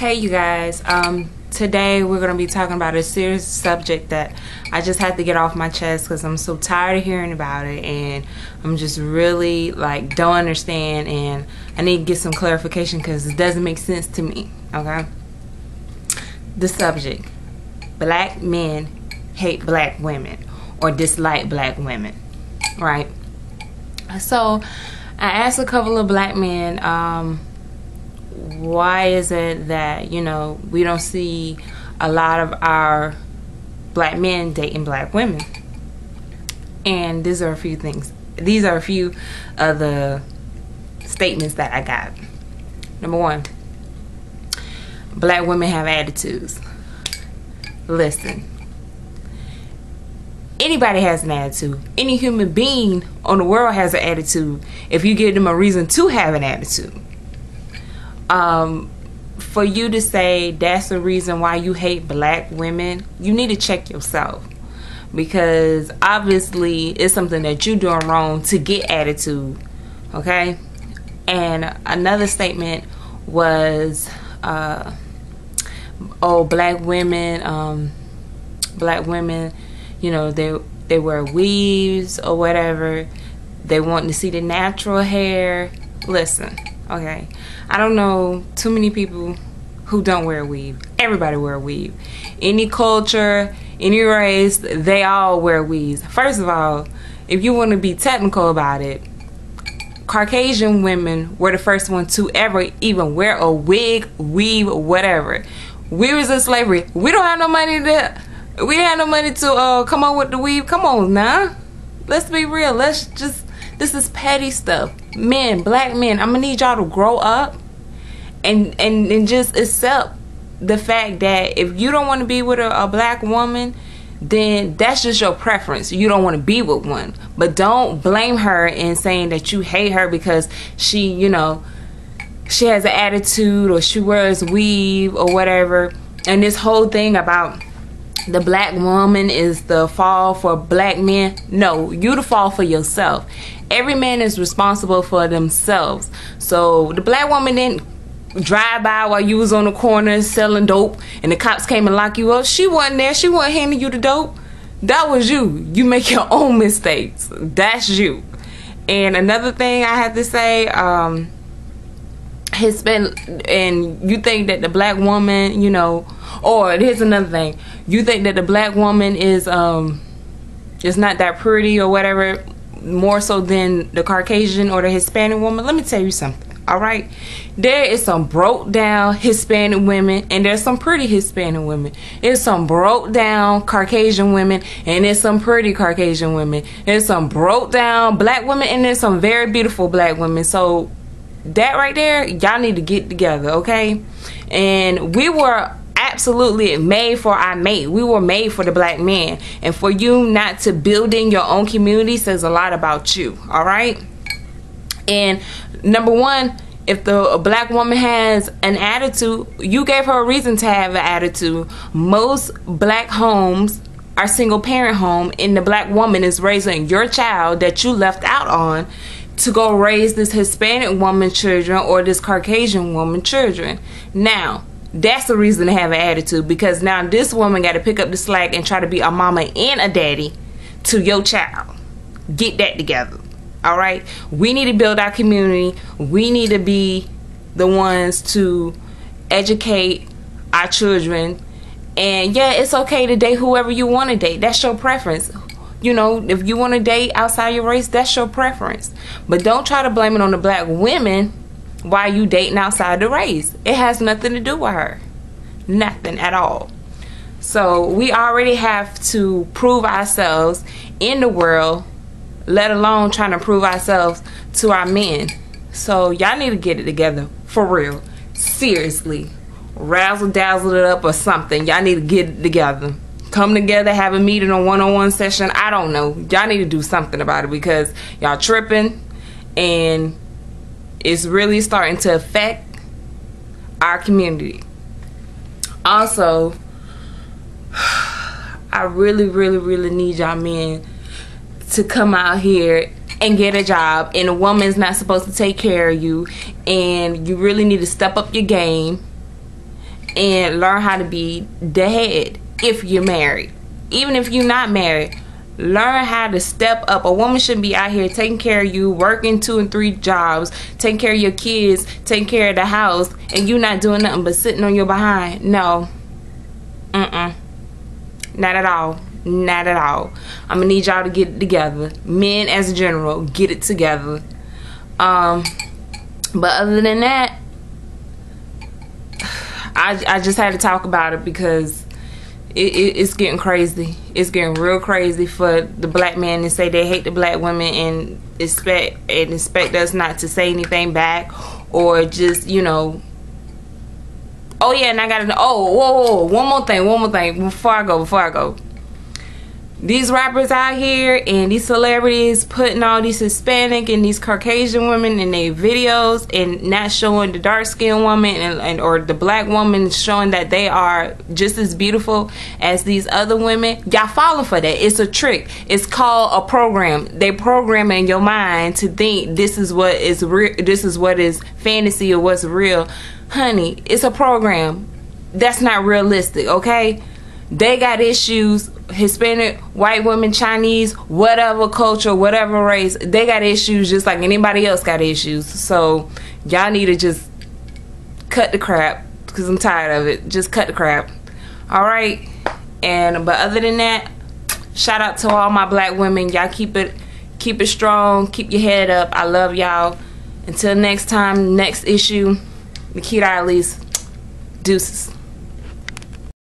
Hey you guys, today we're going to be talking about a serious subject that I just had to get off my chest because I'm so tired of hearing about it, and I'm just really don't understand, and I need to get some clarification because it doesn't make sense to me. Okay, the subject: black men hate black women or dislike black women, right? So I asked a couple of black men, why is it that, we don't see a lot of our black men dating black women? And these are a few things. These are a few of the statements that I got. Number one, black women have attitudes. Listen, anybody has an attitude. Any human being on the world has an attitude if you give them a reason to have an attitude. For you to say that's the reason why you hate black women, you need to check yourself, because obviously it's something that you're doing wrong to get attitude. Okay. And another statement was black women, they wear weaves or whatever, they want to see the natural hair. Listen, okay, I don't know too many people who don't wear a weave. Everybody wear a weave. Any culture, any race, they all wear weaves. First of all, if you want to be technical about it, Caucasian women were the first one to ever even wear a wig, weave, whatever. We was in slavery. We don't have no money to come up with the weave. Come on now, let's be real. This is petty stuff. Men, black men, I'm gonna need y'all to grow up and just accept the fact that if you don't want to be with a black woman, then that's just your preference. You don't want to be with one. But don't blame her in saying that you hate her because she has an attitude or she wears weave or whatever. And this whole thing about the black woman is the fall for black men. No, you the fall for yourself. Every man is responsible for themselves. So the black woman didn't drive by while you was on the corner selling dope and the cops came and locked you up. She wasn't there. She wasn't handing you the dope. That was you. You make your own mistakes. That's you. And another thing I have to say, and you think that the black woman, or here's another thing, you think that the black woman is not that pretty or whatever, more so than the Caucasian or the Hispanic woman. Let me tell you something, all right? There is some broke down Hispanic women and there's some pretty Hispanic women. There's some broke down Caucasian women and there's some pretty Caucasian women. There's some broke down black women and there's some very beautiful black women. So that right there, y'all need to get together, okay? And we were absolutely made for our mate. We were made for the black man, and for you not to build in your own community says a lot about you. All right. And number one, if the black woman has an attitude, you gave her a reason to have an attitude. Most black homes are single parent home, and the black woman is raising your child that you left out on to go raise this Hispanic woman children or this Caucasian woman children. Now that's the reason to have an attitude, because now this woman got to pick up the slack and try to be a mama and a daddy to your child. Get that together. All right. We need to build our community. We need to be the ones to educate our children. And yeah, it's okay to date whoever you want to date. That's your preference. If you want to date outside your race, that's your preference. But don't try to blame it on the black women why you dating outside the race. It has nothing to do with her. Nothing at all. So we already have to prove ourselves in the world, let alone trying to prove ourselves to our men. So y'all need to get it together for real. Seriously. Razzle dazzle it up or something. Y'all need to get it together. Come together, have a meeting, a one-on-one session. I don't know. Y'all need to do something about it because y'all tripping, and it's really starting to affect our community. Also, I really, really, really need y'all men to come out here and get a job, and a woman's not supposed to take care of you, and you really need to step up your game and learn how to be the head if you're married. Even if you're not married, learn how to step up. A woman shouldn't be out here taking care of you, working 2 and 3 jobs, taking care of your kids, taking care of the house, and you not doing nothing but sitting on your behind. No. Not at all. Not at all. I'm gonna need y'all to get it together. Men as a general, get it together. But other than that, I just had to talk about it because it's getting crazy. It's getting real crazy for the black men to say they hate the black women and expect us not to say anything back, or just, you know. Oh yeah, and I gotta know. Oh, whoa, one more thing before I go. These rappers out here and these celebrities putting all these Hispanic and these Caucasian women in their videos and not showing the dark-skinned woman and or the black woman, showing that they are just as beautiful as these other women. Y'all falling for that. It's a trick. It's called a program. They program in your mind to think this is what is real, this is what is fantasy or what's real. Honey, it's a program. That's not realistic, okay? They got issues. Hispanic, white women, Chinese, whatever culture, whatever race, they got issues just like anybody else got issues. So y'all need to just cut the crap, because I'm tired of it. Just cut the crap. Alright? But other than that, shout out to all my black women. Y'all keep it strong, keep your head up. I love y'all. Until next time, next issue, Nikita Alice, deuces.